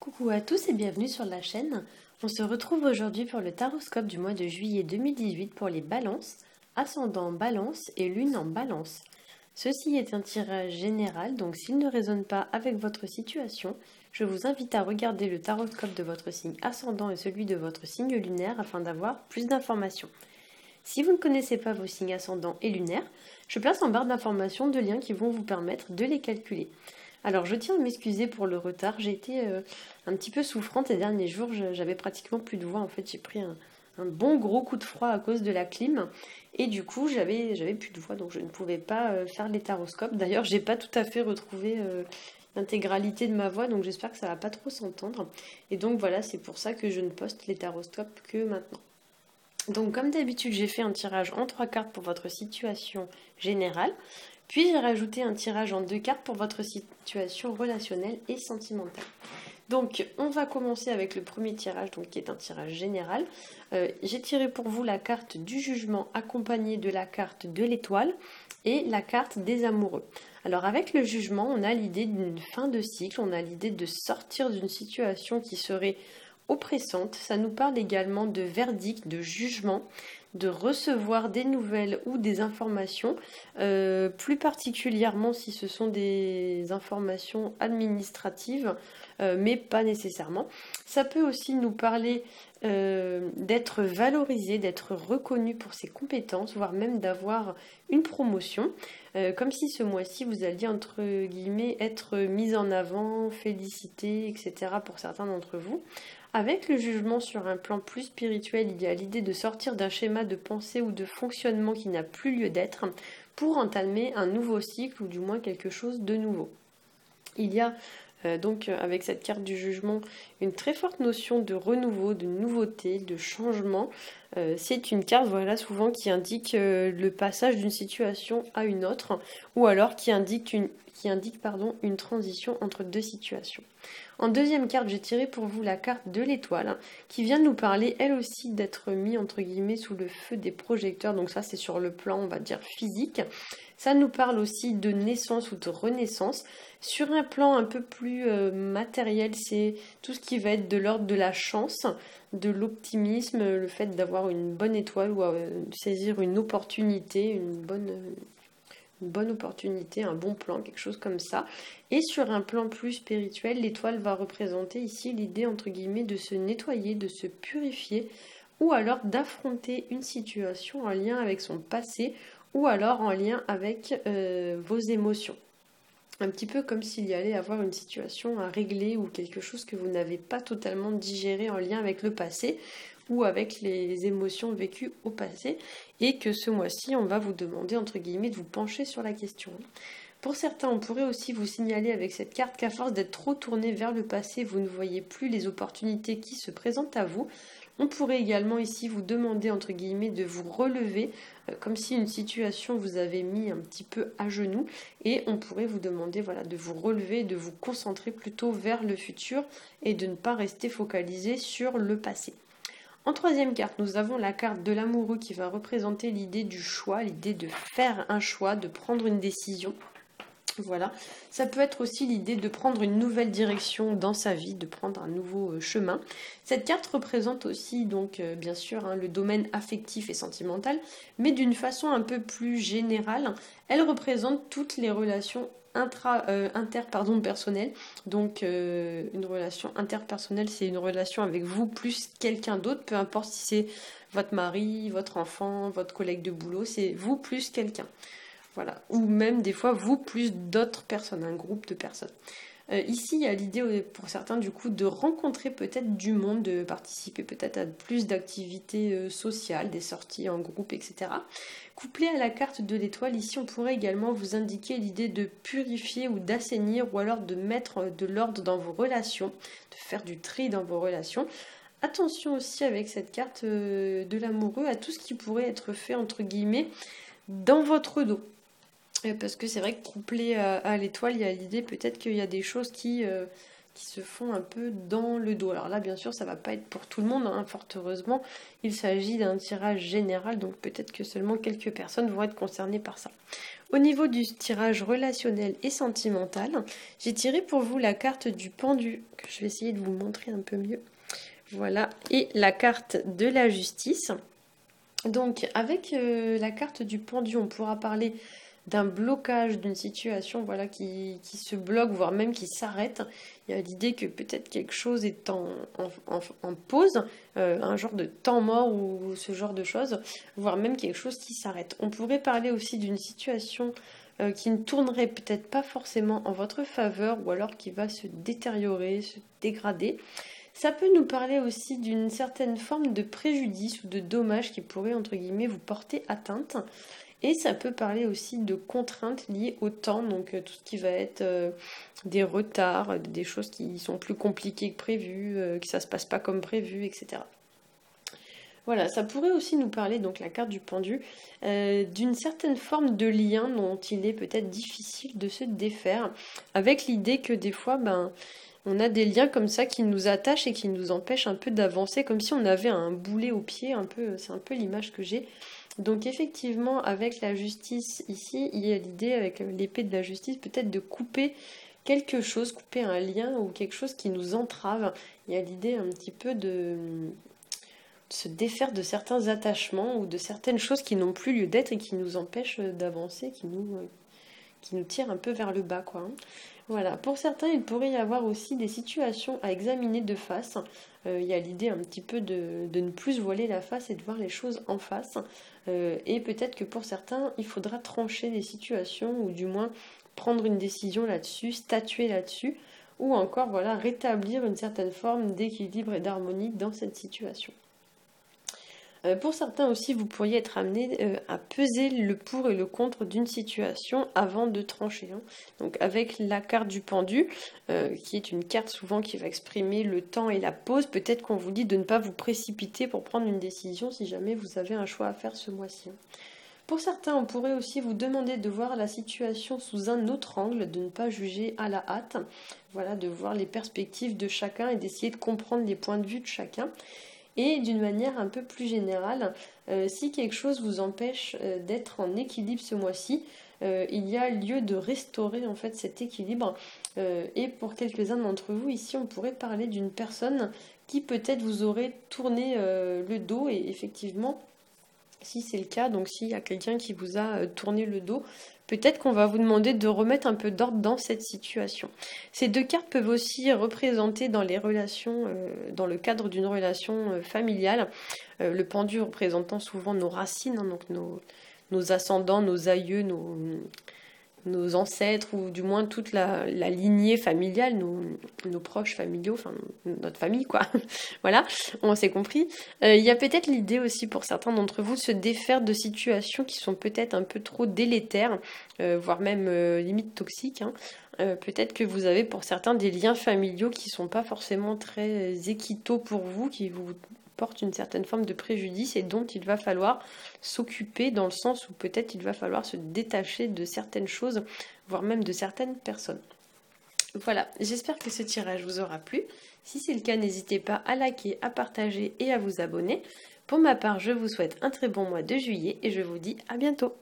Coucou à tous et bienvenue sur la chaîne. On se retrouve aujourd'hui pour le taroscope du mois de juillet 2018 pour les balances, ascendant en balance et lune en balance. Ceci est un tirage général, donc s'il ne résonne pas avec votre situation, je vous invite à regarder le taroscope de votre signe ascendant et celui de votre signe lunaire afin d'avoir plus d'informations. Si vous ne connaissez pas vos signes ascendants et lunaires, je place en barre d'informations deux liens qui vont vous permettre de les calculer. Alors je tiens à m'excuser pour le retard, j'ai été un petit peu souffrante ces derniers jours, j'avais pratiquement plus de voix, en fait j'ai pris un bon gros coup de froid à cause de la clim et du coup j'avais plus de voix donc je ne pouvais pas faire les taroscopes. D'ailleurs j'ai pas tout à fait retrouvé l'intégralité de ma voix donc j'espère que ça va pas trop s'entendre et donc voilà c'est pour ça que je ne poste les taroscopes que maintenant. Donc comme d'habitude j'ai fait un tirage en 3 cartes pour votre situation générale. Puis j'ai rajouté un tirage en 2 cartes pour votre situation relationnelle et sentimentale. Donc on va commencer avec le premier tirage, donc, qui est un tirage général. J'ai tiré pour vous la carte du jugement accompagnée de la carte de l'étoile et la carte des amoureux. Alors avec le jugement, on a l'idée d'une fin de cycle, on a l'idée de sortir d'une situation qui serait oppressante. Ça nous parle également de verdict, de jugement, de recevoir des nouvelles ou des informations, plus particulièrement si ce sont des informations administratives, mais pas nécessairement. Ça peut aussi nous parler d'être valorisé, d'être reconnu pour ses compétences, voire même d'avoir une promotion, comme si ce mois-ci vous alliez entre guillemets être mis en avant, félicité, etc. pour certains d'entre vous. Avec le jugement sur un plan plus spirituel, il y a l'idée de sortir d'un schéma de pensée ou de fonctionnement qui n'a plus lieu d'être pour entamer un nouveau cycle ou du moins quelque chose de nouveau. Il y a donc avec cette carte du jugement une très forte notion de renouveau, de nouveauté, de changement. C'est une carte voilà, souvent qui indique le passage d'une situation à une autre ou alors qui indique une transition entre deux situations. En deuxième carte, j'ai tiré pour vous la carte de l'étoile qui vient nous parler elle aussi d'être mis entre guillemets sous le feu des projecteurs. Donc ça c'est sur le plan on va dire physique. Ça nous parle aussi de naissance ou de renaissance. Sur un plan un peu plus matériel, c'est tout ce qui va être de l'ordre de la chance, de l'optimisme, le fait d'avoir une bonne étoile ou saisir une opportunité, une bonne opportunité, un bon plan, quelque chose comme ça. Et sur un plan plus spirituel, l'étoile va représenter ici l'idée entre guillemets de se nettoyer, de se purifier ou alors d'affronter une situation en lien avec son passé ou alors en lien avec vos émotions. Un petit peu comme s'il y allait avoir une situation à régler ou quelque chose que vous n'avez pas totalement digéré en lien avec le passé ou avec les émotions vécues au passé et que ce mois-ci on va vous demander entre guillemets de vous pencher sur la question. Pour certains, on pourrait aussi vous signaler avec cette carte qu'à force d'être trop tourné vers le passé, vous ne voyez plus les opportunités qui se présentent à vous. On pourrait également ici vous demander entre guillemets de vous relever, comme si une situation vous avait mis un petit peu à genoux, et on pourrait vous demander voilà, de vous relever, de vous concentrer plutôt vers le futur et de ne pas rester focalisé sur le passé. En troisième carte, nous avons la carte de l'amoureux qui va représenter l'idée du choix, l'idée de faire un choix, de prendre une décision. Voilà, ça peut être aussi l'idée de prendre une nouvelle direction dans sa vie, de prendre un nouveau chemin. Cette carte représente aussi donc bien sûr le domaine affectif et sentimental, mais d'une façon un peu plus générale, elle représente toutes les relations personnelles. Donc une relation interpersonnelle, c'est une relation avec vous plus quelqu'un d'autre, peu importe si c'est votre mari, votre enfant, votre collègue de boulot, c'est vous plus quelqu'un. Voilà. Ou même des fois vous plus d'autres personnes, un groupe de personnes. Ici, il y a l'idée pour certains du coup de rencontrer peut-être du monde, de participer peut-être à plus d'activités sociales, des sorties en groupe, etc. Couplé à la carte de l'étoile, ici on pourrait également vous indiquer l'idée de purifier ou d'assainir ou alors de mettre de l'ordre dans vos relations, de faire du tri dans vos relations. Attention aussi avec cette carte de l'amoureux à tout ce qui pourrait être fait entre guillemets dans votre dos. Parce que c'est vrai que couplé à l'étoile, il y a l'idée peut-être qu'il y a des choses qui se font un peu dans le dos. Alors là, bien sûr, ça ne va pas être pour tout le monde, fort heureusement. Il s'agit d'un tirage général, donc peut-être que seulement quelques personnes vont être concernées par ça. Au niveau du tirage relationnel et sentimental, j'ai tiré pour vous la carte du pendu, que je vais essayer de vous montrer un peu mieux. Voilà, et la carte de la justice. Donc avec la carte du pendu, on pourra parler d'un blocage d'une situation, voilà, qui se bloque, voire même qui s'arrête. Il y a l'idée que peut-être quelque chose est en pause, un genre de temps mort ou ce genre de choses, voire même quelque chose qui s'arrête. On pourrait parler aussi d'une situation qui ne tournerait peut-être pas forcément en votre faveur, ou alors qui va se détériorer, se dégrader. Ça peut nous parler aussi d'une certaine forme de préjudice ou de dommage qui pourrait, entre guillemets, vous porter atteinte. Et ça peut parler aussi de contraintes liées au temps, donc tout ce qui va être des retards, des choses qui sont plus compliquées que prévu, que ça se passe pas comme prévu, etc. Voilà, ça pourrait aussi nous parler, donc la carte du pendu, d'une certaine forme de lien dont il est peut-être difficile de se défaire, avec l'idée que des fois, on a des liens comme ça qui nous attachent et qui nous empêchent un peu d'avancer, comme si on avait un boulet au pied, c'est un peu l'image que j'ai. Donc effectivement, avec la justice ici, il y a l'idée, avec l'épée de la justice, peut-être de couper quelque chose, couper un lien ou quelque chose qui nous entrave. Il y a l'idée un petit peu de se défaire de certains attachements ou de certaines choses qui n'ont plus lieu d'être et qui nous empêchent d'avancer, qui nous tirent un peu vers le bas, quoi. Voilà, pour certains, il pourrait y avoir aussi des situations à examiner de face. Il y a l'idée un petit peu de ne plus se voiler la face et de voir les choses en face. Et peut-être que pour certains, il faudra trancher des situations ou du moins prendre une décision là-dessus, statuer là-dessus, ou encore voilà, rétablir une certaine forme d'équilibre et d'harmonie dans cette situation. Pour certains aussi, vous pourriez être amené à peser le pour et le contre d'une situation avant de trancher. Donc avec la carte du pendu, qui est une carte souvent qui va exprimer le temps et la pause, peut-être qu'on vous dit de ne pas vous précipiter pour prendre une décision si jamais vous avez un choix à faire ce mois-ci. Pour certains, on pourrait aussi vous demander de voir la situation sous un autre angle, de ne pas juger à la hâte, voilà, de voir les perspectives de chacun et d'essayer de comprendre les points de vue de chacun. Et d'une manière un peu plus générale, si quelque chose vous empêche d'être en équilibre ce mois-ci, il y a lieu de restaurer en fait cet équilibre. Et pour quelques-uns d'entre vous, ici, on pourrait parler d'une personne qui peut-être vous aurait tourné le dos. Et effectivement, si c'est le cas, donc s'il y a quelqu'un qui vous a tourné le dos, peut-être qu'on va vous demander de remettre un peu d'ordre dans cette situation. Ces deux cartes peuvent aussi représenter dans les relations, dans le cadre d'une relation familiale, le pendu représentant souvent nos racines, donc nos ascendants, nos aïeux, nos ancêtres, ou du moins toute la lignée familiale, nos proches familiaux, enfin notre famille, quoi. Voilà, on s'est compris. Il y a peut-être l'idée aussi pour certains d'entre vous de se défaire de situations qui sont peut-être un peu trop délétères, voire même limite toxiques. Peut-être que vous avez pour certains des liens familiaux qui ne sont pas forcément très équitaux pour vous, qui vous portent une certaine forme de préjudice et dont il va falloir s'occuper, dans le sens où peut-être il va falloir se détacher de certaines choses, voire même de certaines personnes. Voilà, j'espère que ce tirage vous aura plu. Si c'est le cas, n'hésitez pas à liker, à partager et à vous abonner. Pour ma part, je vous souhaite un très bon mois de juillet et je vous dis à bientôt.